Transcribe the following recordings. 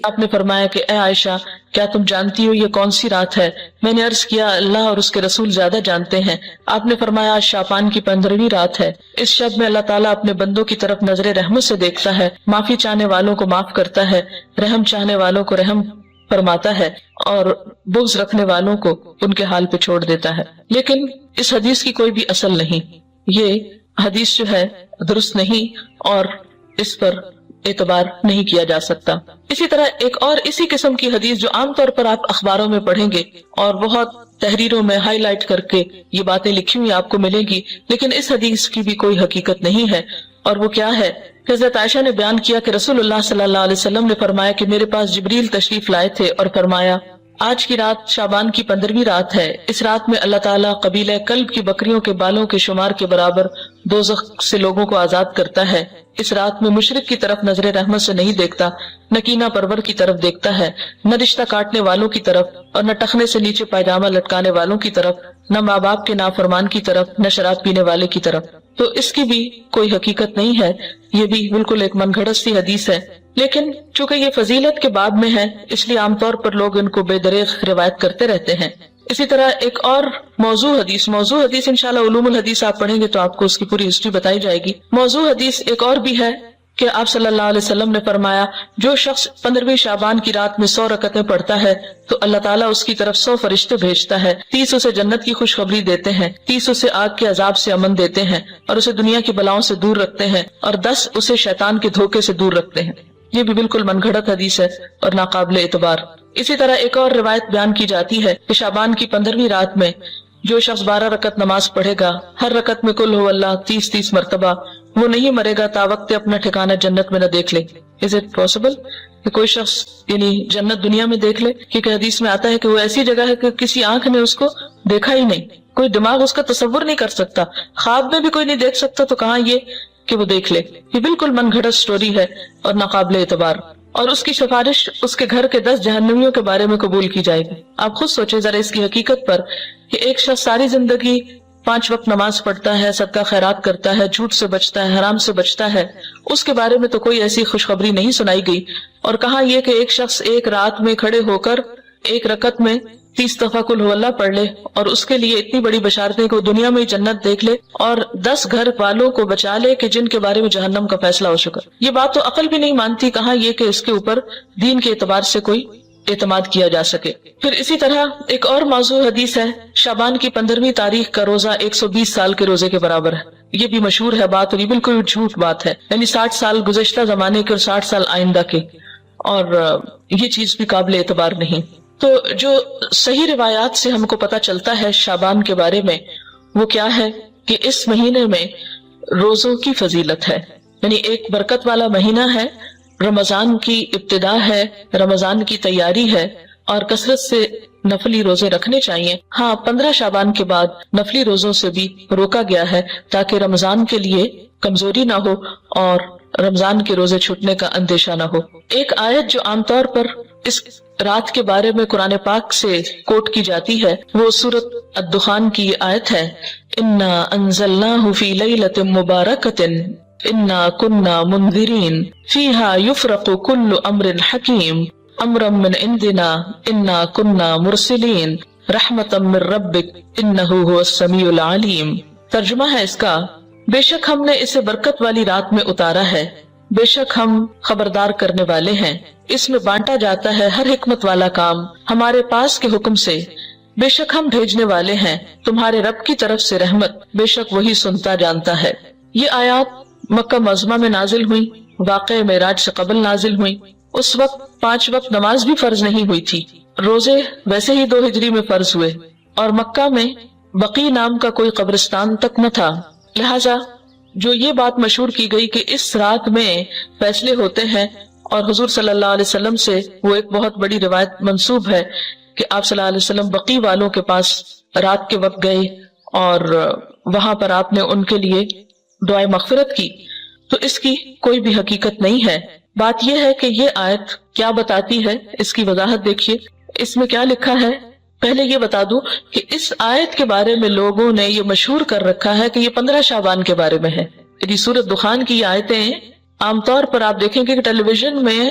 آپ نے فرمایا کہ اے عائشہ کیا تم جانتی ہو یہ کون سی رات ہے؟ میں نے عرض کیا اللہ اور اس کے رسول زیادہ جانتے ہیں۔ آپ نے فرمایا آج شعبان کی 15ویں رات ہے، اس شب میں اللہ تعالیٰ اپنے بندوں کی طرف نظر رحمت سے دیکھتا ہے، معافی چاہنے والوں کو معاف کرتا ہے، رحم چاہنے والوں کو رحم فرماتا ہے اور بغض رکھنے والوں کو ان کے حال پہ چھوڑ دیتا ہے۔ لیکن اس حدیث کی کوئی بھی اصل نہیں، یہ حدیث جو ہے درست نہیں اور اس پر اعتبار نہیں کیا جا سکتا۔ اسی طرح ایک اور اسی قسم کی حدیث جو عام طور پر آپ اخباروں میں پڑھیں گے اور بہت تحریروں میں ہائی لائٹ کر کے یہ باتیں لکھی ہوئی آپ کو ملیں گی، لیکن اس حدیث کی بھی کوئی حقیقت نہیں ہے، اور وہ کیا ہے؟ حضرت عائشہ نے بیان کیا کہ رسول اللہ صلی اللہ علیہ وسلم نے فرمایا کہ میرے پاس جبریل تشریف لائے تھے اور فرمایا آج کی رات شعبان کی 15ویں رات ہے، اس رات میں اللہ تعالیٰ قبیلہ کلب کی بکریوں کے بالوں کے شمار کے برابر دوزخ سے لوگوں کو آزاد کرتا ہے۔ اس رات میں مشرک کی طرف نظر رحمت سے نہیں دیکھتا، نہ کینہ پرور کی طرف دیکھتا ہے، نہ رشتہ کاٹنے والوں کی طرف اور نہ ٹخنے سے نیچے پائجامہ لٹکانے والوں کی طرف، نہ ماں باپ کے نافرمان کی طرف، نہ شراب پینے والے کی طرف۔ تو اس کی بھی کوئی حقیقت نہیں ہے، یہ بھی بالکل ایک من گھڑت سی حدیث ہے، لیکن چونکہ یہ فضیلت کے باب میں ہے اس لیے عام طور پر لوگ ان کو بے دریغ روایت کرتے رہتے ہیں۔ اسی طرح ایک اور موضوع حدیث انشاءاللہ علوم الحدیث آپ پڑھیں گے تو آپ کو اس کی پوری ہسٹری بتائی جائے گی۔ موضوع حدیث ایک اور بھی ہے کہ آپ صلی اللہ علیہ وسلم نے فرمایا جو شخص 15ویں شعبان کی رات میں 100 رکعتیں پڑھتا ہے تو اللہ تعالیٰ اس کی طرف 100 فرشتے بھیجتا ہے، 30 اسے جنت کی خوشخبری دیتے ہیں، 30 اسے آگ کے عذاب سے امن دیتے ہیں اور اسے دنیا کی بلاؤں سے دور رکھتے ہیں، اور 10 اسے شیطان کے دھوکے سے دور رکھتے ہیں۔ یہ بھی بالکل من گھڑت حدیث ہے اور ناقابل اعتبار۔ اسی طرح ایک اور روایت بیان کی جاتی ہے کہ شعبان کی 15ویں رات میں جو شخص 12 رکعت نماز پڑھے گا، ہر رکعت میں کل ہو اللہ 30 مرتبہ، وہ نہیں مرے گا تا وقت اپنا ٹھکانہ جنت میں نہ دیکھ لے۔ Is it possible کہ کوئی شخص یعنی جنت دنیا میں دیکھ لے؟ کیونکہ حدیث میں آتا ہے کہ وہ ایسی جگہ ہے کہ کسی آنکھ نے اس کو دیکھا ہی نہیں، کوئی دماغ اس کا تصور نہیں کر سکتا، خواب میں بھی کوئی نہیں دیکھ سکتا، تو کہاں یہ کہ وہ دیکھ لے۔ یہ بالکل من گھڑت سٹوری ہے اور ناقابل اعتبار، اور اس کی سفارش اس کے گھر کے 10 جہنمیوں کے بارے میں قبول کی جائے گی۔ آپ خود سوچیں ذرا اس کی حقیقت پر کہ ایک شخص ساری زندگی 5 وقت نماز پڑھتا ہے، صدقہ خیرات کرتا ہے، جھوٹ سے بچتا ہے، حرام سے بچتا ہے، اس کے بارے میں تو کوئی ایسی خوشخبری نہیں سنائی گئی، اور کہاں یہ کہ ایک شخص ایک رات میں کھڑے ہو کر ایک رکعت میں 30 دفعہ قل ہو اللہ پڑھ لے اور اس کے لیے اتنی بڑی بشارتیں کہ وہ دنیا میں ہی جنت دیکھ لے اور 10 گھر والوں کو بچا لے کہ جن کے بارے میں جہنم کا فیصلہ ہو چکا۔ یہ بات تو عقل بھی نہیں مانتی، کہاں یہ کہ اس کے اوپر دین کے اعتبار سے کوئی اعتماد کیا جا سکے۔ پھر اسی طرح ایک اور موضوع حدیث ہے، شعبان کی 15ویں تاریخ کا روزہ 120 سال کے روزے کے برابر ہے۔ یہ بھی مشہور ہے بات، اور یہ بالکل جھوٹ بات ہے، یعنی 60 سال گزشتہ زمانے کے اور 60 سال آئندہ کے، اور یہ چیز بھی قابل اعتبار نہیں۔ تو جو صحیح روایات سے ہم کو پتہ چلتا ہے شعبان کے بارے میں وہ کیا ہے کہ اس مہینے میں روزوں کی فضیلت ہے، یعنی ایک برکت والا مہینہ ہے، رمضان کی ابتدا ہے، رمضان کی تیاری ہے، اور کثرت سے نفلی روزے رکھنے چاہیے۔ ہاں 15 شعبان کے بعد نفلی روزوں سے بھی روکا گیا ہے تاکہ رمضان کے لیے کمزوری نہ ہو اور رمضان کے روزے چھوٹنے کا اندیشہ نہ ہو۔ ایک آیت جو عام طور پر اس رات کے بارے میں قرآن پاک سے کوٹ کی جاتی ہے وہ سورۃ الدخان کی یہ آیت ہے، انا انزلناہ فی لیلۃ مبارکۃ انا کنا منذرین فیہا یفرق کل امر حکیم امرا من عندنا انا کنا مرسلین رحمتا من ربک انہ هو السمیع العلیم۔ ترجمہ ہے اس کا، بے شک ہم نے اسے برکت والی رات میں اتارا ہے، بے شک ہم خبردار کرنے والے ہیں، اس میں بانٹا جاتا ہے ہر حکمت والا کام ہمارے پاس کے حکم سے، بے شک ہم بھیجنے والے ہیں تمہارے رب کی طرف سے رحمت، بے شک وہی سنتا جانتا ہے۔ یہ آیات مکہ معظمہ میں نازل ہوئی، واقع معراج سے قبل نازل ہوئی۔ اس وقت 5 وقت نماز بھی فرض نہیں ہوئی تھی، روزے ویسے ہی 2 ہجری میں فرض ہوئے، اور مکہ میں بقی نام کا کوئی قبرستان تک نہ تھا، لہٰذا جو یہ بات مشہور کی گئی کہ اس رات میں فیصلے ہوتے ہیں، اور حضور صلی اللہ علیہ وسلم سے وہ ایک بہت بڑی روایت منسوب ہے کہ آپ صلی اللہ علیہ وسلم بقی والوں کے پاس رات کے وقت گئے اور وہاں پر آپ نے ان کے لیے دعائے مغفرت کی، تو اس کی کوئی بھی حقیقت نہیں ہے۔ بات یہ ہے کہ یہ آیت کیا بتاتی ہے، اس کی وضاحت دیکھیے، اس میں کیا لکھا ہے۔ پہلے یہ بتا دوں کہ اس آیت کے بارے میں لوگوں نے یہ مشہور کر رکھا ہے کہ یہ 15 شعبان کے بارے میں ہے۔ یعنی سورۃ دخان کی آیتیں عام طور پر آپ دیکھیں گے کہ ٹیلی ویژن میں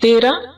13,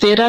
13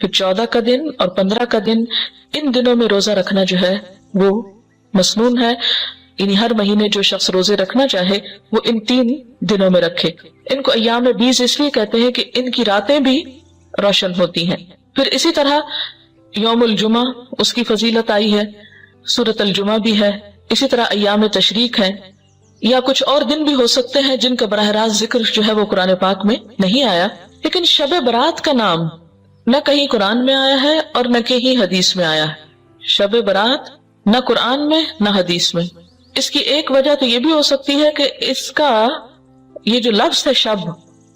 پھر 14 کا دن اور 15 کا دن، ان دنوں میں روزہ رکھنا جو ہے وہ مسنون ہے، یعنی ہر مہینے جو شخص روزے رکھنا چاہے وہ ان 3 دنوں میں رکھے۔ ان کو ایام بیز اس لیے کہتے ہیں کہ ان کی راتیں بھی روشن ہوتی ہیں۔ پھر اسی طرح یوم الجمعہ، اس کی فضیلت آئی ہے، سورۃ الجمعہ بھی ہے، اسی طرح ایام تشریق ہیں، یا کچھ اور دن بھی ہو سکتے ہیں جن کا براہ راست ذکر جو ہے وہ قرآن پاک میں نہیں آیا۔ لیکن شب برات کا نام نہ کہیں قرآن میں آیا ہے اور نہ کہیں حدیث میں آیا ہے۔ شب برات نہ قرآن میں نہ حدیث میں۔ اس کی ایک وجہ تو یہ بھی ہو سکتی ہے کہ اس کا یہ جو لفظ ہے شب،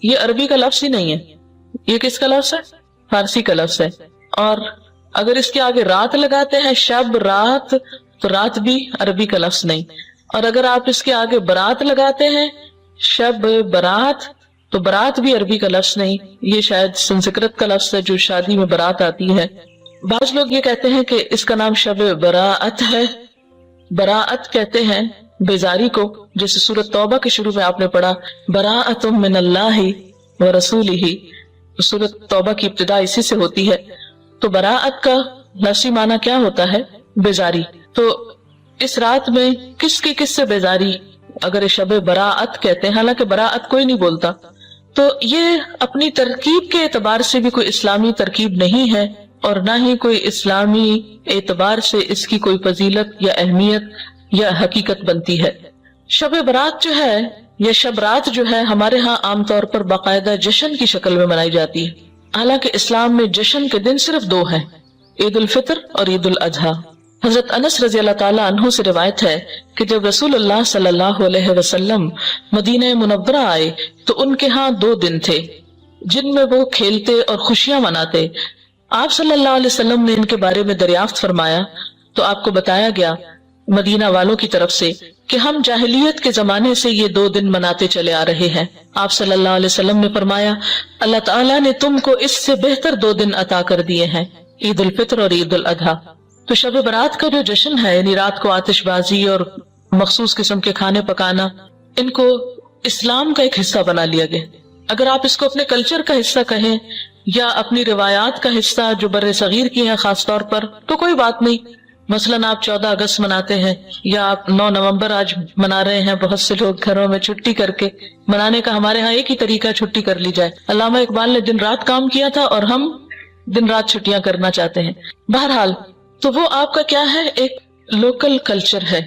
یہ عربی کا لفظ ہی نہیں ہے، یہ کس کا لفظ ہے؟ فارسی کا لفظ ہے۔ اور اگر اس کے آگے رات لگاتے ہیں، شب رات، تو رات بھی عربی کا لفظ نہیں۔ اور اگر آپ اس کے آگے برات لگاتے ہیں، شب برات، تو برات بھی عربی کا لفظ نہیں، یہ شاید سنسکرت کا لفظ ہے جو شادی میں برات آتی ہے۔ بعض لوگ یہ کہتے ہیں کہ اس کا نام شب براءت ہے۔ براءت کہتے ہیں بیزاری کو، جیسے سورۃ توبہ کے شروع میں آپ نے پڑھا براءۃ من اللہ ورسولہ، سورۃ توبہ کی ابتدا اسی سے ہوتی ہے۔ تو براءت کا لفظی معنی کیا ہوتا ہے؟ بیزاری۔ تو اس رات میں کس کی کس سے بیزاری اگر شب براءت کہتے ہیں، حالانکہ براءت کوئی نہیں بولتا، تو یہ اپنی ترکیب کے اعتبار سے بھی کوئی اسلامی ترکیب نہیں ہے، اور نہ ہی کوئی اسلامی اعتبار سے اس کی کوئی فضیلت یا اہمیت یا حقیقت بنتی ہے۔ شب برات جو ہے یا شب رات جو ہے ہمارے ہاں عام طور پر باقاعدہ جشن کی شکل میں منائی جاتی ہے، حالانکہ اسلام میں جشن کے دن صرف 2 ہیں، عید الفطر اور عید الاضحیٰ۔ حضرت انس رضی اللہ تعالیٰ عنہ سے روایت ہے کہ جب رسول اللہ صلی اللہ علیہ وسلم مدینہ منورہ آئے تو ان کے ہاں 2 دن تھے جن میں وہ کھیلتے اور خوشیاں مناتے۔ آپ صلی اللہ علیہ وسلم نے ان کے بارے میں دریافت فرمایا تو آپ کو بتایا گیا مدینہ والوں کی طرف سے کہ ہم جاہلیت کے زمانے سے یہ 2 دن مناتے چلے آ رہے ہیں۔ آپ صلی اللہ علیہ وسلم نے فرمایا اللہ تعالیٰ نے تم کو اس سے بہتر 2 دن عطا کر دیے ہیں، عید الفطر اور عید الاضحیٰ۔ تو شب برات کا جو جشن ہے، یعنی رات کو آتش بازی اور مخصوص قسم کے کھانے پکانا، ان کو اسلام کا ایک حصہ بنا لیا گیا۔ اگر آپ اس کو اپنے کلچر کا حصہ کہیں یا اپنی روایات کا حصہ جو بر صغیر کی ہیں خاص طور پر، تو کوئی بات نہیں۔ مثلاً آپ 14 اگست مناتے ہیں یا آپ 9 نومبر آج منا رہے ہیں، بہت سے لوگ گھروں میں چھٹی کر کے منانے کا ہمارے ہاں ایک ہی طریقہ چھٹی کر لی جائے۔ علامہ اقبال نے دن رات کام کیا تھا اور ہم دن رات چھٹیاں کرنا چاہتے ہیں۔ بہرحال تو وہ آپ کا کیا ہے، ایک لوکل کلچر ہے،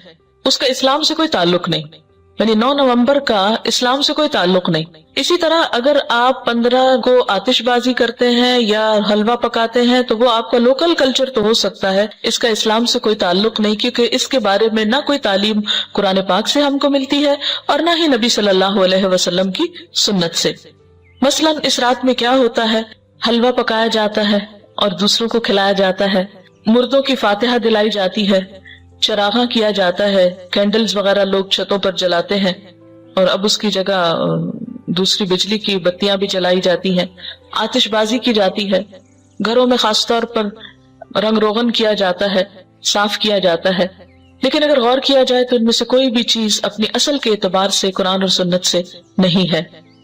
اس کا اسلام سے کوئی تعلق نہیں، یعنی 9 نومبر کا اسلام سے کوئی تعلق نہیں۔ اسی طرح اگر آپ 15 کو آتش بازی کرتے ہیں یا حلوہ پکاتے ہیں تو وہ آپ کا لوکل کلچر تو ہو سکتا ہے، اس کا اسلام سے کوئی تعلق نہیں، کیونکہ اس کے بارے میں نہ کوئی تعلیم قرآن پاک سے ہم کو ملتی ہے اور نہ ہی نبی صلی اللہ علیہ وسلم کی سنت سے۔ مثلاً اس رات میں کیا ہوتا ہے، حلوہ پکایا جاتا ہے اور دوسروں کو کھلایا جاتا ہے، مردوں کی فاتحہ دلائی جاتی ہے، چراغاں کیا جاتا ہے، کینڈلز وغیرہ لوگ چھتوں پر جلاتے ہیں، اور اب اس کی جگہ دوسری بجلی کی بتیاں بھی جلائی جاتی ہیں، آتش بازی کی جاتی ہے، گھروں میں خاص طور پر رنگ روغن کیا جاتا ہے، صاف کیا جاتا ہے۔ لیکن اگر غور کیا جائے تو ان میں سے کوئی بھی چیز اپنی اصل کے اعتبار سے قرآن اور سنت سے نہیں ہے۔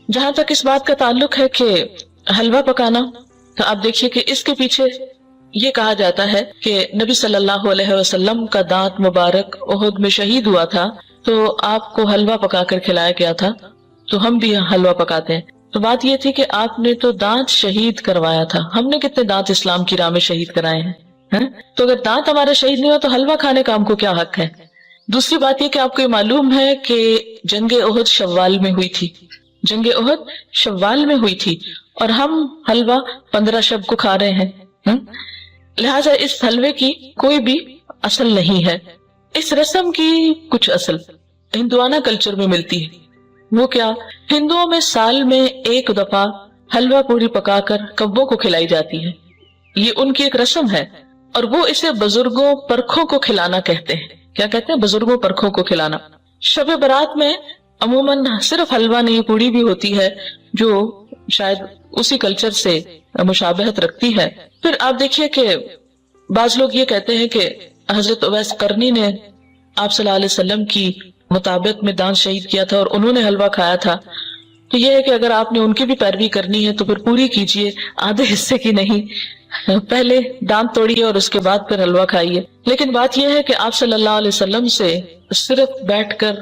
جہاں تک اس بات کا تعلق ہے کہ حلوہ پکانا، تو آپ دیکھیے کہ اس کے پیچھے یہ کہا جاتا ہے کہ نبی صلی اللہ علیہ وسلم کا دانت مبارک احد میں شہید ہوا تھا تو آپ کو حلوہ پکا کر کھلایا گیا تھا، تو ہم بھی حلوہ پکاتے ہیں۔ تو بات یہ تھی کہ آپ نے تو دانت شہید کروایا تھا، ہم نے کتنے دانت اسلام کی راہ میں شہید کرائے ہیں؟ تو اگر دانت ہمارا شہید نہیں ہوا تو حلوہ کھانے کا ہم کو کیا حق ہے؟ دوسری بات یہ کہ آپ کو یہ معلوم ہے کہ جنگ احد شوال میں ہوئی تھی، جنگ احد شوال میں ہوئی تھی، اور ہم حلوہ 15 شب کو کھا رہے ہیں۔ لہٰذا اس حلوے کی کوئی بھی اصل نہیں ہے۔ اس رسم کی کچھ اصل ہندوانہ کلچر میں ملتی ہے۔ وہ کیا؟ ہندوؤں میں سال میں 1 دفعہ حلوہ پوری پکا کر کبوں کو کھلائی جاتی ہے، یہ ان کی ایک رسم ہے، اور وہ اسے بزرگوں پرکھوں کو کھلانا کہتے ہیں۔ کیا کہتے ہیں؟ بزرگوں پرکھوں کو کھلانا۔ شب برات میں عموماً صرف حلوہ نہیں، پوری بھی ہوتی ہے جو شاید اسی کلچر سے مشابہت رکھتی ہے۔ پھر آپ دیکھیے کہ بعض لوگ یہ کہتے ہیں کہ حضرت اویس قرنی نے آپ صلی اللہ علیہ وسلم کی مطابق میں دانت شہید کیا تھا اور انہوں نے حلوہ کھایا تھا، تو یہ ہے کہ اگر آپ نے ان کی بھی پیروی کرنی ہے تو پھر پوری کیجئے، آدھے حصے کی نہیں۔ پہلے دانت توڑیے اور اس کے بعد پھر حلوہ کھائیے. لیکن بات یہ ہے کہ آپ صلی اللہ علیہ وسلم سے صرف بیٹھ کر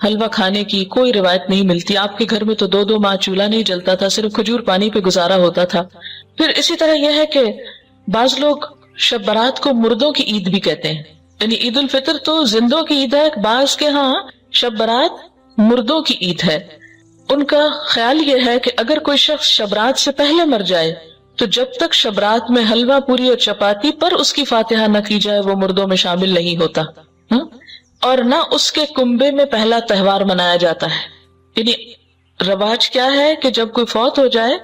حلوہ کھانے کی کوئی روایت نہیں ملتی. آپ کے گھر میں تو 2 ماہ چولہا نہیں جلتا تھا, صرف کھجور پانی پہ گزارا ہوتا تھا. پھر اسی طرح یہ ہے کہ بعض لوگ شب برات کو مردوں کی عید بھی کہتے ہیں, یعنی عید الفطر تو زندوں کی عید ہے, بعض کے ہاں شب برات مردوں کی عید ہے. ان کا خیال یہ ہے کہ اگر کوئی شخص شبرات سے پہلے مر جائے تو جب تک شبرات میں حلوہ پوری اور چپاتی پر اس کی فاتحہ نہ کی جائے وہ مردوں میں شامل نہیں ہوتا, اور نہ اس کے کنبے میں پہلا تہوار منایا جاتا ہے. یعنی رواج کیا ہے کہ جب کوئی فوت ہو جائے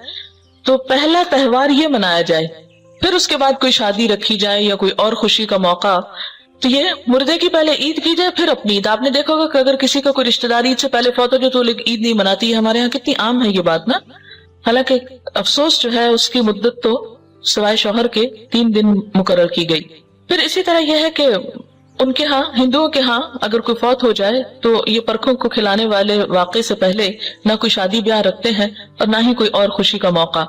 تو پہلا تہوار یہ منایا جائے, پھر اس کے بعد کوئی شادی رکھی جائے یا کوئی اور خوشی کا موقع, تو یہ مردے کی پہلے عید کی جائے پھر اپنی عید. آپ نے دیکھا ہوگا کہ اگر کسی کا کوئی رشتہ دار عید سے پہلے فوت ہو جائے تو عید نہیں مناتی ہے. ہمارے یہاں کتنی عام ہے یہ بات نا. حالانکہ افسوس جو ہے اس کی مدت تو سوائے شوہر کے 3 دن مقرر کی گئی. پھر اسی طرح یہ ہے کہ ان کے ہاں, ہندوؤں کے ہاں اگر کوئی فوت ہو جائے تو یہ پرکھوں کو کھلانے والے واقعے سے پہلے نہ کوئی شادی بیاہ رکھتے ہیں اور نہ ہی کوئی اور خوشی کا موقع.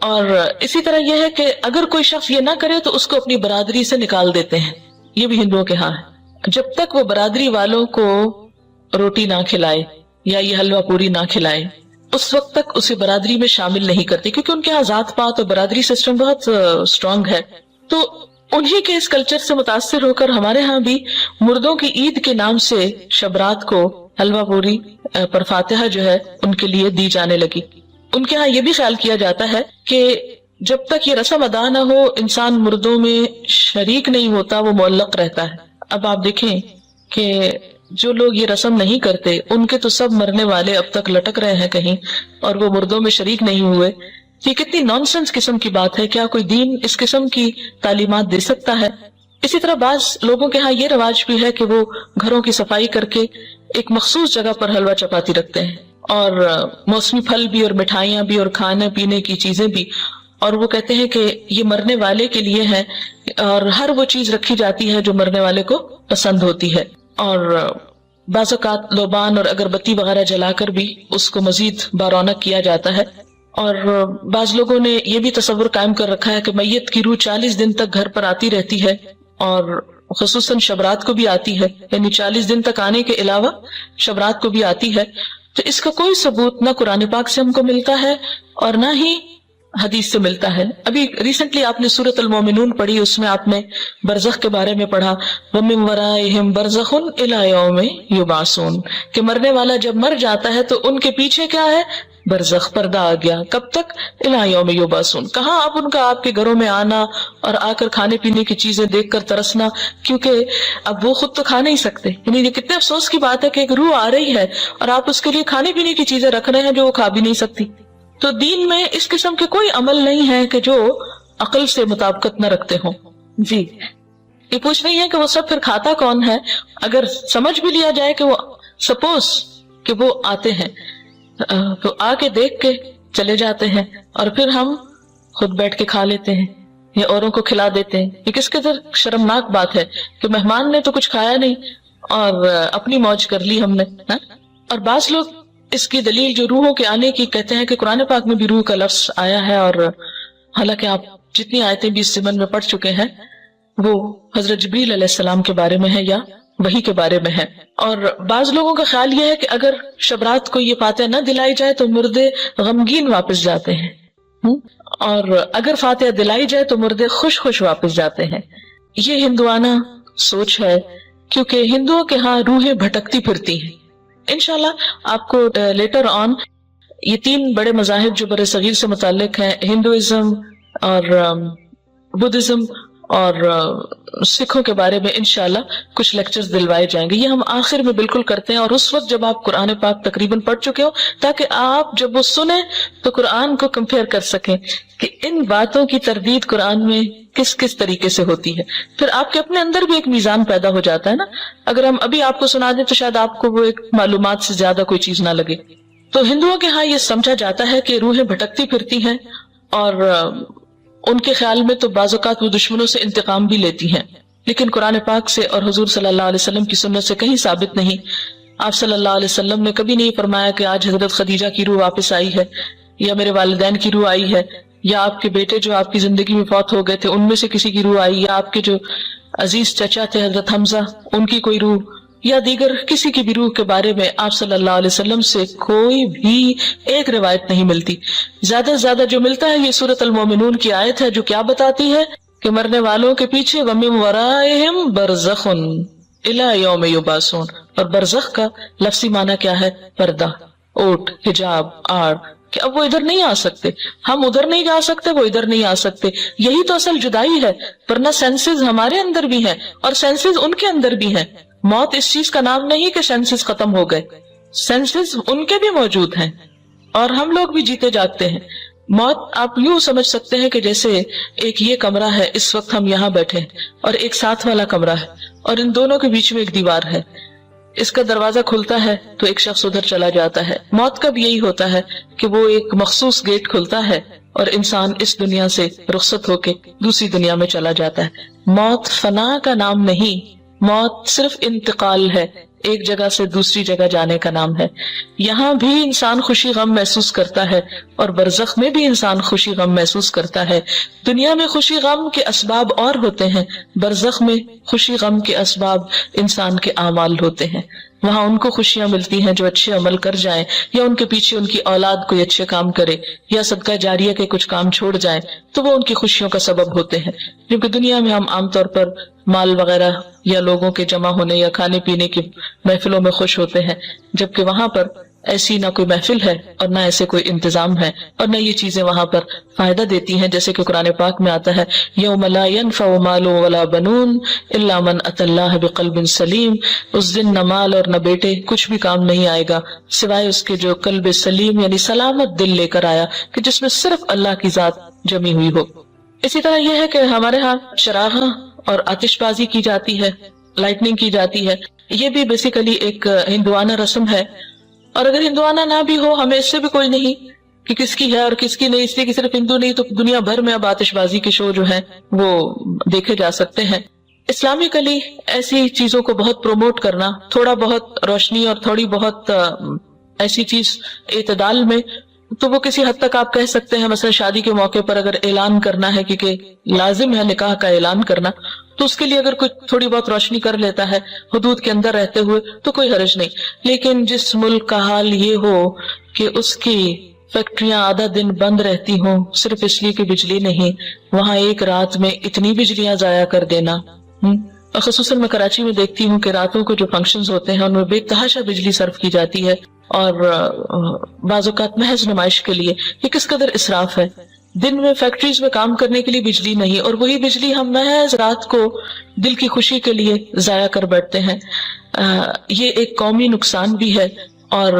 اور اسی طرح یہ ہے کہ اگر کوئی شخص یہ نہ کرے تو اس کو اپنی برادری سے نکال دیتے ہیں. یہ بھی ہندوؤں کے ہاں ہے. جب تک وہ برادری والوں کو روٹی نہ کھلائے یا یہ حلوہ پوری نہ کھلائے اس وقت تک اسے برادری میں شامل نہیں کرتے, کیونکہ ان کے ہاں ذات پات اور برادری سسٹم بہت اسٹرانگ ہے. تو انہی کے اس کلچر سے متاثر ہو کر ہمارے ہاں بھی مردوں کی عید کے نام سے شبرات کو حلوہ پوری پر فاتحہ جو ہے ان کے لیے دی جانے لگی. ان کے ہاں یہ بھی خیال کیا جاتا ہے کہ جب تک یہ رسم ادا نہ ہو انسان مردوں میں شریک نہیں ہوتا, وہ معلق رہتا ہے. اب آپ دیکھیں کہ جو لوگ یہ رسم نہیں کرتے ان کے تو سب مرنے والے اب تک لٹک رہے ہیں کہیں اور وہ مردوں میں شریک نہیں ہوئے. یہ کتنی نانسنس قسم کی بات ہے. کیا کوئی دین اس قسم کی تعلیمات دے سکتا ہے؟ اسی طرح بعض لوگوں کے ہاں یہ رواج بھی ہے کہ وہ گھروں کی صفائی کر کے ایک مخصوص جگہ پر حلوہ چپاتی رکھتے ہیں, اور موسمی پھل بھی اور مٹھائیاں بھی اور کھانے پینے کی چیزیں بھی, اور وہ کہتے ہیں کہ یہ مرنے والے کے لیے ہے اور ہر وہ چیز رکھی جاتی ہے جو مرنے والے کو پسند ہوتی ہے. اور بعض اوقات لوبان اور اگربتی وغیرہ جلا کر بھی اس کو مزید بارونق کیا جاتا ہے. اور بعض لوگوں نے یہ بھی تصور قائم کر رکھا ہے کہ میت کی روح 40 دن تک گھر پر آتی رہتی ہے, اور خصوصاً شبرات کو بھی آتی ہے, یعنی 40 دن تک آنے کے علاوہ شبرات کو بھی آتی ہے. تو اس کا کوئی ثبوت نہ قرآن پاک سے ہم کو ملتا ہے اور نہ ہی حدیث سے ملتا ہے. ابھی ریسنٹلی آپ نے سورۃ المومنون پڑھی, اس میں آپ نے برزخ کے بارے میں پڑھا, وَمِن وَرَائِهِمْ بَرْزَخٌ إِلَىٰ يَوْمِ يُبْعَثُونَ, کہ مرنے والا جب مر جاتا ہے تو ان کے پیچھے کیا ہے؟ برزخ, پردہ آ گیا. کب تک؟ إِلَىٰ يَوْمِ يُبْعَثُونَ. کہاں اب ان کا آپ کے گھروں میں آنا اور آ کر کھانے پینے کی چیزیں دیکھ کر ترسنا, کیونکہ اب وہ خود تو کھا نہیں سکتے. یعنی یہ کتنے افسوس کی بات ہے کہ ایک روح آ رہی ہے اور آپ اس کے لیے کھانے پینے کی چیزیں رکھ رہے ہیں جو وہ کھا بھی نہیں سکتی. تو دین میں اس قسم کے کوئی عمل نہیں ہے کہ جو عقل سے مطابقت نہ رکھتے ہوں. جی, یہ پوچھ رہی ہے کہ وہ سب پھر کھاتا کون ہے؟ اگر سمجھ بھی لیا جائے کہ وہ سپوز کہ وہ آتے ہیں تو آ کے دیکھ کے چلے جاتے ہیں اور پھر ہم خود بیٹھ کے کھا لیتے ہیں یا اوروں کو کھلا دیتے ہیں. یہ کس قدر شرمناک بات ہے کہ مہمان نے تو کچھ کھایا نہیں اور اپنی موج کر لی ہم نے. اور بعض لوگ اس کی دلیل جو روحوں کے آنے کی کہتے ہیں کہ قرآن پاک میں بھی روح کا لفظ آیا ہے, اور حالانکہ آپ جتنی آیتیں بھی اس ضمن میں پڑھ چکے ہیں وہ حضرت جبریل علیہ السلام کے بارے میں ہے یا وحی کے بارے میں ہے. اور بعض لوگوں کا خیال یہ ہے کہ اگر شبرات کو یہ فاتحہ نہ دلائی جائے تو مردے غمگین واپس جاتے ہیں, اور اگر فاتحہ دلائی جائے تو مردے خوش خوش واپس جاتے ہیں. یہ ہندوانہ سوچ ہے, کیونکہ ہندوؤں کے ہاں روحیں بھٹکتی پھرتی ہیں. انشاءاللہ آپ کو لیٹر آن یہ 3 بڑے مذاہب جو بر صغیر سے متعلق ہیں, ہندوازم اور بدھزم اور سکھوں کے بارے میں انشاءاللہ کچھ لیکچرز دلوائے جائیں گے. یہ ہم آخر میں بالکل کرتے ہیں, اور اس وقت جب آپ قرآن پاک تقریباً پڑھ چکے ہو, تاکہ آپ جب وہ سنیں تو قرآن کو کمپیئر کر سکیں کہ ان باتوں کی تردید قرآن میں کس کس طریقے سے ہوتی ہے. پھر آپ کے اپنے اندر بھی ایک میزان پیدا ہو جاتا ہے نا. اگر ہم ابھی آپ کو سنا دیں تو شاید آپ کو وہ ایک معلومات سے زیادہ کوئی چیز نہ لگے. تو ہندوؤں کے ہاں یہ سمجھا جاتا ہے کہ روحیں بھٹکتی پھرتی ہیں, اور ان کے خیال میں تو بعض اوقات وہ دشمنوں سے انتقام بھی لیتی ہیں, لیکن قرآن پاک سے اور حضور صلی اللہ علیہ وسلم کی سنت سے کہیں ثابت نہیں. آپ صلی اللہ علیہ وسلم نے کبھی نہیں فرمایا کہ آج حضرت خدیجہ کی روح واپس آئی ہے, یا میرے والدین کی روح آئی ہے, یا آپ کے بیٹے جو آپ کی زندگی میں فوت ہو گئے تھے ان میں سے کسی کی روح آئی، یا آپ کے جو عزیز چچا تھے حضرت حمزہ ان کی کوئی روح، یا دیگر کسی کی بھی روح کے بارے میں آپ صلی اللہ علیہ وسلم سے کوئی بھی ایک روایت نہیں ملتی۔ زیادہ سے زیادہ جو ملتا ہے یہ سورۃ المومنون کی آیت ہے جو کیا بتاتی ہے کہ مرنے والوں کے پیچھے وَمِن وَرَائِهِمْ بَرْزَخٌ إِلَى يَوْمِ يُبْعَثُونَ، اور برزخ کا لفظی معنی کیا ہے؟ پردہ، اوٹ، حجاب، آڑ، کہ اب وہ ادھر نہیں آ سکتے، ہم ادھر نہیں جا سکتے، وہ ادھر نہیں آ سکتے۔ یہی تو اصل جدائی ہے، ورنہ سینسز ہمارے اندر بھی ہیں اور سینسز ان کے اندر بھی ہیں۔ موت اس چیز کا نام نہیں کہ سینسز ختم ہو گئے، سینسز ان کے بھی موجود ہیں اور ہم لوگ بھی جیتے جاگتے ہیں۔ موت آپ یوں سمجھ سکتے ہیں کہ جیسے ایک یہ کمرہ ہے، اس وقت ہم یہاں بیٹھے ہیں، اور ایک ساتھ والا کمرہ ہے، اور ان دونوں کے بیچ میں ایک دیوار ہے۔ اس کا دروازہ کھلتا ہے تو ایک شخص ادھر چلا جاتا ہے۔ موت کا بھی یہی ہوتا ہے کہ وہ ایک مخصوص گیٹ کھلتا ہے اور انسان اس دنیا سے رخصت ہو کے دوسری دنیا میں چلا جاتا ہے۔ موت فنا کا نام نہیں، موت صرف انتقال ہے، ایک جگہ سے دوسری جگہ جانے کا نام ہے۔ یہاں بھی انسان خوشی غم محسوس کرتا ہے اور برزخ میں بھی انسان خوشی غم محسوس کرتا ہے۔ دنیا میں خوشی غم کے اسباب اور ہوتے ہیں، برزخ میں خوشی غم کے اسباب انسان کے اعمال ہوتے ہیں۔ وہاں ان کو خوشیاں ملتی ہیں جو اچھے عمل کر جائیں، یا ان کے پیچھے ان کی اولاد کوئی اچھے کام کرے، یا صدقہ جاریہ کے کچھ کام چھوڑ جائیں تو وہ ان کی خوشیوں کا سبب ہوتے ہیں۔ کیونکہ دنیا میں ہم عام طور پر مال وغیرہ یا لوگوں کے جمع ہونے یا کھانے پینے کی محفلوں میں خوش ہوتے ہیں، جبکہ وہاں پر ایسی نہ کوئی محفل ہے اور نہ ایسے کوئی انتظام ہے اور نہ یہ چیزیں وہاں پر فائدہ دیتی ہیں، جیسے کہ قرآن پاک میں آتا ہے یوم لا ينفع مال ولا بنون الا من اتى الله بقلب سلیم، اس دن نہ مال اور نہ بیٹے کچھ بھی کام نہیں آئے گا سوائے اس کے جو قلب سلیم یعنی سلامت دل لے کر آیا، کہ جس میں صرف اللہ کی ذات جمی ہوئی ہو۔ اسی طرح یہ ہے کہ ہمارے ہاں چراغاں اور آتش بازی کی جاتی ہے، لائٹننگ کی جاتی ہے، یہ بھی بیسیکلی ایک ہندوانہ رسم ہے، اور اگر ہندوانہ نہ بھی ہو ہمیں اس سے بھی کوئی نہیں کہ کس کی ہے اور کس کی نہیں، اس لیے کہ صرف ہندو نہیں تو دنیا بھر میں اب آتش بازی کے شو جو ہیں وہ دیکھے جا سکتے ہیں۔ اسلامکلی ایسی چیزوں کو بہت پروموٹ کرنا، تھوڑا بہت روشنی اور تھوڑی بہت ایسی چیز اعتدال میں، تو وہ کسی حد تک آپ کہہ سکتے ہیں مثلا شادی کے موقع پر اگر اعلان کرنا ہے، کیونکہ لازم ہے نکاح کا اعلان کرنا، تو اس کے لیے اگر کچھ تھوڑی بہت روشنی کر لیتا ہے حدود کے اندر رہتے ہوئے تو کوئی حرج نہیں۔ لیکن جس ملک کا حال یہ ہو کہ اس کی فیکٹریاں آدھا دن بند رہتی ہوں صرف اس لیے کہ بجلی نہیں، وہاں ایک رات میں اتنی بجلیاں ضائع کر دینا، اور خصوصاً میں کراچی میں دیکھتی ہوں کہ راتوں کو جو فنکشنز ہوتے ہیں ان میں بے تحاشا بجلی صرف کی جاتی ہے، اور بعض اوقات محض نمائش کے لیے، یہ کس قدر اسراف ہے۔ دن میں فیکٹریز میں کام کرنے کے لیے بجلی نہیں، اور وہی بجلی ہم محض رات کو دل کی خوشی کے لیے ضائع کر بیٹھتے ہیں۔ یہ ایک قومی نقصان بھی ہے، اور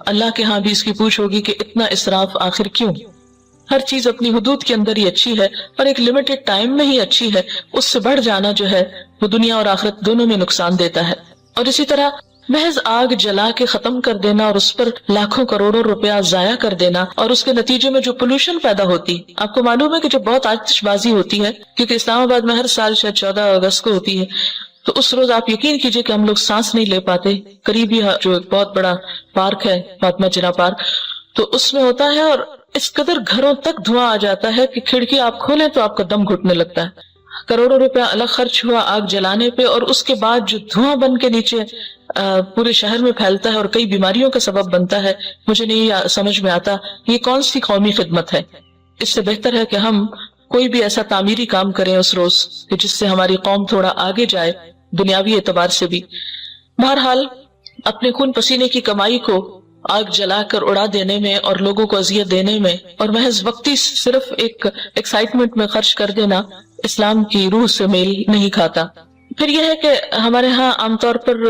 اللہ کے ہاں بھی اس کی پوچھ ہوگی کہ اتنا اسراف آخر کیوں؟ ہر چیز اپنی حدود کے اندر ہی اچھی ہے اور ایک لمیٹڈ ٹائم میں ہی اچھی ہے، اس سے بڑھ جانا جو ہے وہ دنیا اور آخرت دونوں میں نقصان دیتا ہے۔ اور اسی طرح محض آگ جلا کے ختم کر دینا اور اس پر لاکھوں کروڑوں روپیہ ضائع کر دینا، اور اس کے نتیجے میں جو پولوشن پیدا ہوتی، آپ کو معلوم ہے کہ جب بہت آتش بازی ہوتی ہے، کیونکہ اسلام آباد میں ہر سال شاید 14 اگست کو ہوتی ہے، تو اس روز آپ یقین کیجئے کہ ہم لوگ سانس نہیں لے پاتے۔ قریبی جو ایک بہت بڑا پارک ہے فاطمہ جناح پارک، تو اس میں ہوتا ہے، اور اس قدر گھروں تک دھواں آ جاتا ہے کہ کھڑکی آپ کھولیں تو آپ کا دم گھٹنے لگتا ہے۔ کروڑوں روپیہ الگ خرچ ہوا آگ جلانے پہ، اور اس کے بعد جو دھواں بن کے نیچے پورے شہر میں پھیلتا ہے اور کئی بیماریوں کا سبب بنتا ہے، مجھے نہیں سمجھ میں آتا یہ کون سی قومی خدمت ہے۔ اس سے بہتر ہے کہ ہم کوئی بھی ایسا تعمیری کام کریں اس روز کہ جس سے ہماری قوم تھوڑا آگے جائے دنیاوی اعتبار سے بھی۔ بہرحال اپنے خون پسینے کی کمائی کو آگ جلا کر اڑا دینے میں اور لوگوں کو اذیت دینے میں اور محض وقتی صرف ایک ایکسائٹمنٹ میں خرچ کر دینا اسلام کی روح سے میل نہیں کھاتا۔ پھر یہ ہے کہ ہمارے ہاں عام طور پر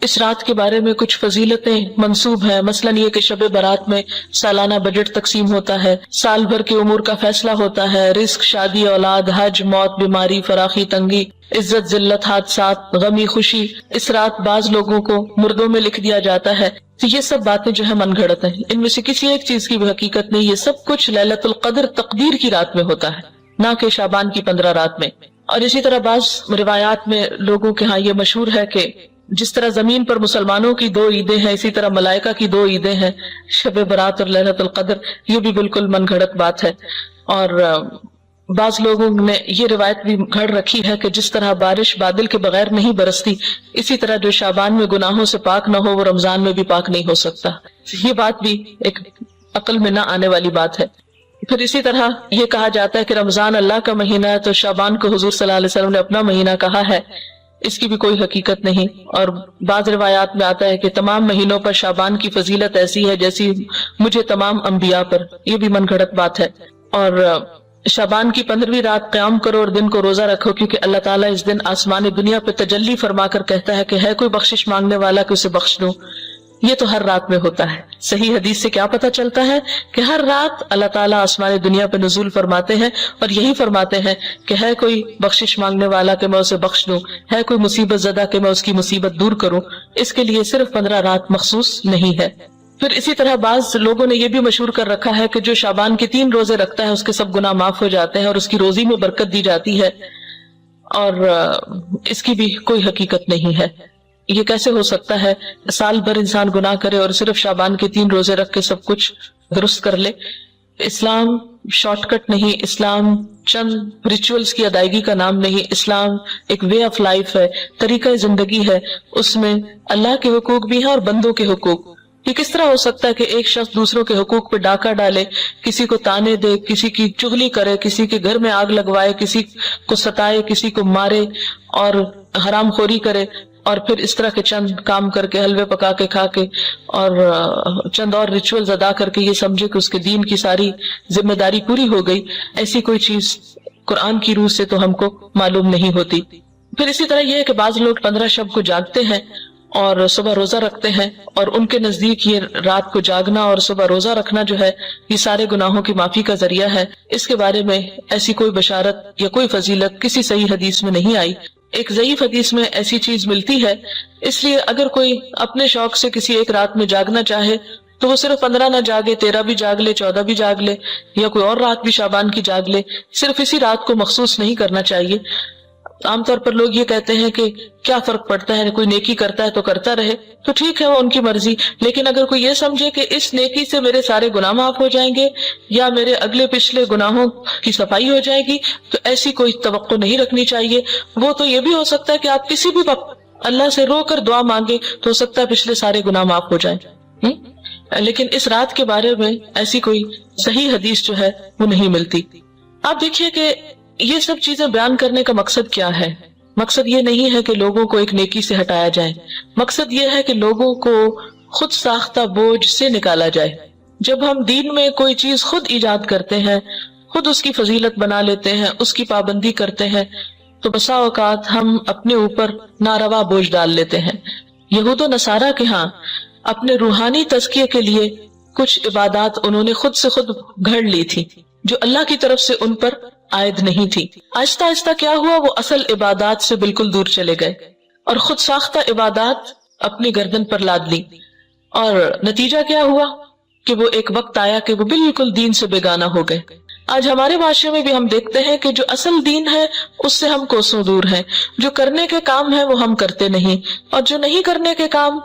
اس رات کے بارے میں کچھ فضیلتیں منسوب ہیں، مثلا یہ کہ شب برات میں سالانہ بجٹ تقسیم ہوتا ہے، سال بھر کے امور کا فیصلہ ہوتا ہے، رزق، شادی، اولاد، حج، موت، بیماری، فراخی، تنگی، عزت، ذلت، حادثات، غمی، خوشی۔ اس رات بعض لوگوں کو مردوں میں لکھ دیا جاتا ہے۔ تو یہ سب باتیں جو ہے من گھڑت ہیں، ان میں سے کسی ایک چیز کی بھی حقیقت نہیں، یہ سب کچھ لیلۃ القدر تقدیر کی رات میں ہوتا ہے، نہ کہ شعبان کی 15 رات میں۔ اور اسی طرح بعض روایات میں لوگوں کے ہاں یہ مشہور ہے کہ جس طرح زمین پر مسلمانوں کی 2 عیدیں ہیں، اسی طرح ملائکہ کی 2 عیدیں ہیں، شب برات اور لیلۃ القدر، یہ بھی بالکل من گھڑت بات ہے۔ اور بعض لوگوں نے یہ روایت بھی گھڑ رکھی ہے کہ جس طرح بارش بادل کے بغیر نہیں برستی، اسی طرح جو شعبان میں گناہوں سے پاک نہ ہو وہ رمضان میں بھی پاک نہیں ہو سکتا۔ یہ بات بھی ایک عقل میں نہ آنے والی بات ہے۔ پھر اسی طرح یہ کہا جاتا ہے کہ رمضان اللہ کا مہینہ ہے، تو شعبان کو حضور صلی اللہ علیہ وسلم نے اپنا مہینہ کہا ہے، اس کی بھی کوئی حقیقت نہیں۔ اور بعض روایات میں آتا ہے کہ تمام مہینوں پر شعبان کی فضیلت ایسی ہے جیسی مجھے تمام انبیاء پر، یہ بھی من گھڑت بات ہے۔ اور شعبان کی 15ویں رات قیام کرو اور دن کو روزہ رکھو، کیونکہ اللہ تعالیٰ اس دن آسمان دنیا پہ تجلی فرما کر کہتا ہے کہ ہے کوئی بخشش مانگنے والا کہ اسے بخش دوں۔ یہ تو ہر رات میں ہوتا ہے۔ صحیح حدیث سے کیا پتہ چلتا ہے کہ ہر رات اللہ تعالیٰ آسمان دنیا پہ نزول فرماتے ہیں اور یہی فرماتے ہیں کہ ہے کوئی بخشش مانگنے والا کہ میں اسے بخش دوں، ہے کوئی مصیبت زدہ کہ میں اس کی مصیبت دور کروں۔ اس کے لیے صرف 15 رات مخصوص نہیں ہے۔ پھر اسی طرح بعض لوگوں نے یہ بھی مشہور کر رکھا ہے کہ جو شعبان کے 3 روزے رکھتا ہے اس کے سب گناہ معاف ہو جاتے ہیں اور اس کی روزی میں برکت دی جاتی ہے، اور اس کی بھی کوئی حقیقت نہیں ہے۔ یہ کیسے ہو سکتا ہے سال بھر انسان گناہ کرے اور صرف شعبان کے 3 روزے رکھ کے سب کچھ درست کر لے؟ اسلام شارٹ کٹ نہیں، اسلام چند ریچولز کی ادائیگی کا نام نہیں، اسلام ایک وے آف لائف ہے، طریقہ زندگی ہے۔ اس میں اللہ کے حقوق بھی ہیں اور بندوں کے حقوق۔ یہ کس طرح ہو سکتا ہے کہ ایک شخص دوسروں کے حقوق پہ ڈاکہ ڈالے، کسی کو تانے دے، کسی کی چغلی کرے، کسی کے گھر میں آگ لگوائے، کسی کو ستائے، کسی کو مارے اور حرام خوری کرے، اور پھر اس طرح کے چند کام کر کے، حلوے پکا کے کھا کے اور چند اور ریچولز ادا کر کے یہ سمجھے کہ اس کے دین کی ساری ذمہ داری پوری ہو گئی؟ ایسی کوئی چیز قرآن کی روح سے تو ہم کو معلوم نہیں ہوتی۔ پھر اسی طرح یہ ہے کہ بعض لوگ 15 شب کو جاگتے ہیں اور صبح روزہ رکھتے ہیں، اور ان کے نزدیک یہ رات کو جاگنا اور صبح روزہ رکھنا جو ہے یہ سارے گناہوں کی معافی کا ذریعہ ہے۔ اس کے بارے میں ایسی کوئی بشارت یا کوئی فضیلت کسی صحیح حدیث میں نہیں آئی۔ ایک ضعیف حدیث میں ایسی چیز ملتی ہے، اس لیے اگر کوئی اپنے شوق سے کسی ایک رات میں جاگنا چاہے تو وہ صرف 15 نہ جاگے، 13 بھی جاگ لے، 14 بھی جاگ لے، یا کوئی اور رات بھی شعبان کی جاگ لے، صرف اسی رات کو مخصوص نہیں کرنا چاہیے۔ عام طور پر لوگ یہ کہتے ہیں کہ کیا فرق پڑتا ہے، کوئی نیکی کرتا ہے تو کرتا رہے، تو ٹھیک ہے وہ ان کی مرضی، لیکن اگر کوئی یہ سمجھے کہ اس نیکی سے میرے سارے گناہ معاف ہو جائیں گے یا میرے اگلے پچھلے گناہوں کی صفائی ہو جائے گی، تو ایسی کوئی توقع نہیں رکھنی چاہیے۔ وہ تو یہ بھی ہو سکتا ہے کہ آپ کسی بھی وقت اللہ سے رو کر دعا مانگے تو ہو سکتا ہے پچھلے سارے گناہ معاف ہو جائیں، لیکن اس رات کے بارے میں ایسی کوئی صحیح حدیث جو ہے وہ نہیں ملتی۔ آپ دیکھیے کہ یہ سب چیزیں بیان کرنے کا مقصد کیا ہے؟ مقصد یہ نہیں ہے کہ لوگوں کو ایک نیکی سے ہٹایا جائے، مقصد یہ ہے کہ لوگوں کو خود ساختہ بوجھ سے نکالا جائے۔ جب ہم دین میں کوئی چیز خود ایجاد کرتے ہیں، خود اس کی فضیلت بنا لیتے ہیں، اس کی پابندی کرتے ہیں، تو بسا اوقات ہم اپنے اوپر ناروا بوجھ ڈال لیتے ہیں۔ یہود و نصارہ کے ہاں اپنے روحانی تزکیے کے لیے کچھ عبادات انہوں نے خود سے خود گھڑ لی تھی جو اللہ کی طرف سے ان پر عائد نہیں تھی۔ آہستہ آہستہ کیا ہوا، وہ اصل عبادات سے بالکل دور چلے گئے اور خود ساختہ عبادات اپنی گردن پر لاد لی، اور نتیجہ کیا ہوا کہ وہ ایک وقت آیا کہ وہ بالکل دین سے بیگانہ ہو گئے۔ آج ہمارے معاشرے میں بھی ہم دیکھتے ہیں کہ جو اصل دین ہے اس سے ہم کوسوں دور ہیں، جو کرنے کے کام ہیں وہ ہم کرتے نہیں، اور جو نہیں کرنے کے کام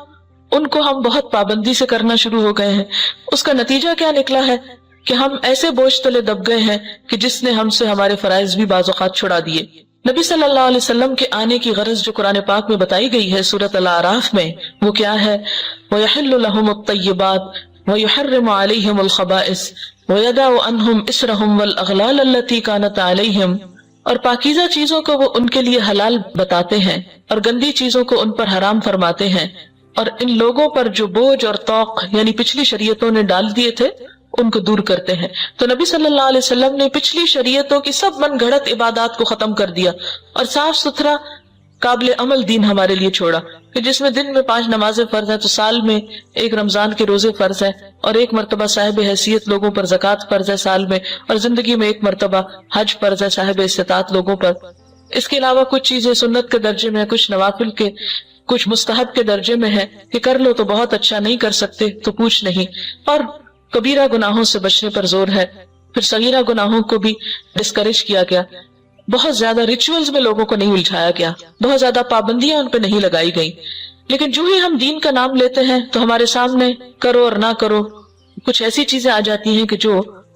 ان کو ہم بہت پابندی سے کرنا شروع ہو گئے ہیں۔ اس کا نتیجہ کیا نکلا ہے کہ ہم ایسے بوجھ تلے دب گئے ہیں کہ جس نے ہم سے ہمارے فرائض بھی بعض اوقات چھڑا دیے۔ نبی صلی اللہ علیہ وسلم کے آنے کی غرض جو قرآن پاک میں بتائی گئی ہے سورۃ الاعراف میں، وہ کیا ہے؟ وَيَحِلُّ لَهُمُ الطَّيِّبَاتُ وَيُحَرِّمُ عَلَيْهِمُ الْخَبَائِثَ وَيَدَعُ عَنْهُمْ إِصْرَهُمْ وَالْأَغْلَالَ الَّتِي كَانَتْ عَلَيْهِمْ، اور پاکیزہ چیزوں کو وہ ان کے لیے حلال بتاتے ہیں اور گندی چیزوں کو ان پر حرام فرماتے ہیں، اور ان لوگوں پر جو بوجھ اور طوق یعنی پچھلی شریعتوں نے ڈال دیے تھے ان کو دور کرتے ہیں۔ تو نبی صلی اللہ علیہ وسلم نے پچھلی شریعتوں کی سب من گھڑت عبادات کو ختم کر دیا اور صاف ستھرا قابل عمل دین ہمارے لیے چھوڑا، کہ جس میں دن میں 5 نمازیں فرض ہیں، تو سال میں 1 رمضان کے روزے فرض ہیں، اور 1 مرتبہ صاحب حیثیت لوگوں پر زکوٰۃ فرض ہے سال میں، اور زندگی میں 1 مرتبہ حج فرض ہے صاحب استطاعت لوگوں پر۔ اس کے علاوہ کچھ چیزیں سنت کے درجے میں، کچھ نوافل کے، کچھ مستحب کے درجے میں ہے کہ کر لو تو بہت اچھا، نہیں کر سکتے تو پوچھ نہیں، اور کبیرہ گناہوں سے بچنے پر زور ہے۔ پھر صغیرہ گناہوں کو بھی ڈسکریج کیا گیا، بہت زیادہ ریچولز میں لوگوں کو نہیں الجھایا گیا، بہت زیادہ پابندیاں ان پہ نہیں لگائی گئی۔ لیکن جو ہی ہم دین کا نام لیتے ہیں تو ہمارے سامنے کرو اور نہ کرو کچھ ایسی چیزیں آ جاتی ہیں کہ جو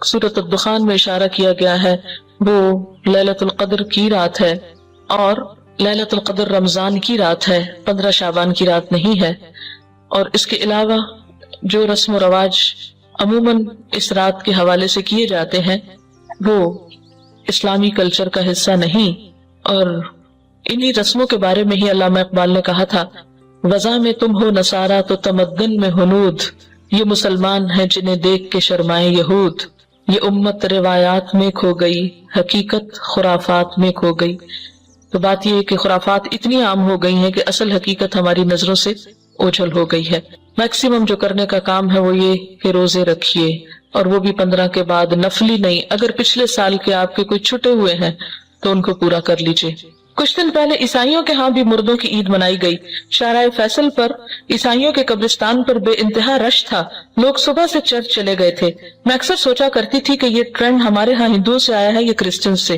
سورۃ الدخان میں اشارہ کیا گیا ہے وہ لیلۃ القدر کی رات ہے، اور لیلۃ القدر رمضان کی رات ہے، 15 شعبان کی رات نہیں ہے۔ اور اس کے علاوہ جو رسم و رواج عموماً اس رات کے حوالے سے کیے جاتے ہیں وہ اسلامی کلچر کا حصہ نہیں، اور انہی رسموں کے بارے میں ہی علامہ اقبال نے کہا تھا، وضع میں تم ہو نصارہ تو تمدن میں ہنود، یہ مسلمان ہیں جنہیں دیکھ کے شرمائے یہود، یہ امت روایات میں کھو گئی، حقیقت خرافات میں کھو گئی۔ تو بات یہ ہے کہ خرافات اتنی عام ہو گئی ہیں کہ اصل حقیقت ہماری نظروں سے اوجھل ہو گئی ہے۔ میکسیمم جو کرنے کا کام ہے وہ یہ کہ روزے رکھیے، اور وہ بھی 15 کے بعد نفلی نہیں، اگر پچھلے سال کے آپ کے کوئی چھٹے ہوئے ہیں تو ان کو پورا کر لیجئے۔ کچھ دن پہلے عیسائیوں کے ہاں بھی مردوں کی عید منائی گئی۔ شارع فیصل پر عیسائیوں کے قبرستان پر بے انتہا رش تھا، لوگ صبح سے چرچ چلے گئے تھے۔ میں اکثر سوچا کرتی تھی کہ یہ ٹرینڈ ہمارے ہاں ہندوؤں سے آیا ہے یا کرسچن سے۔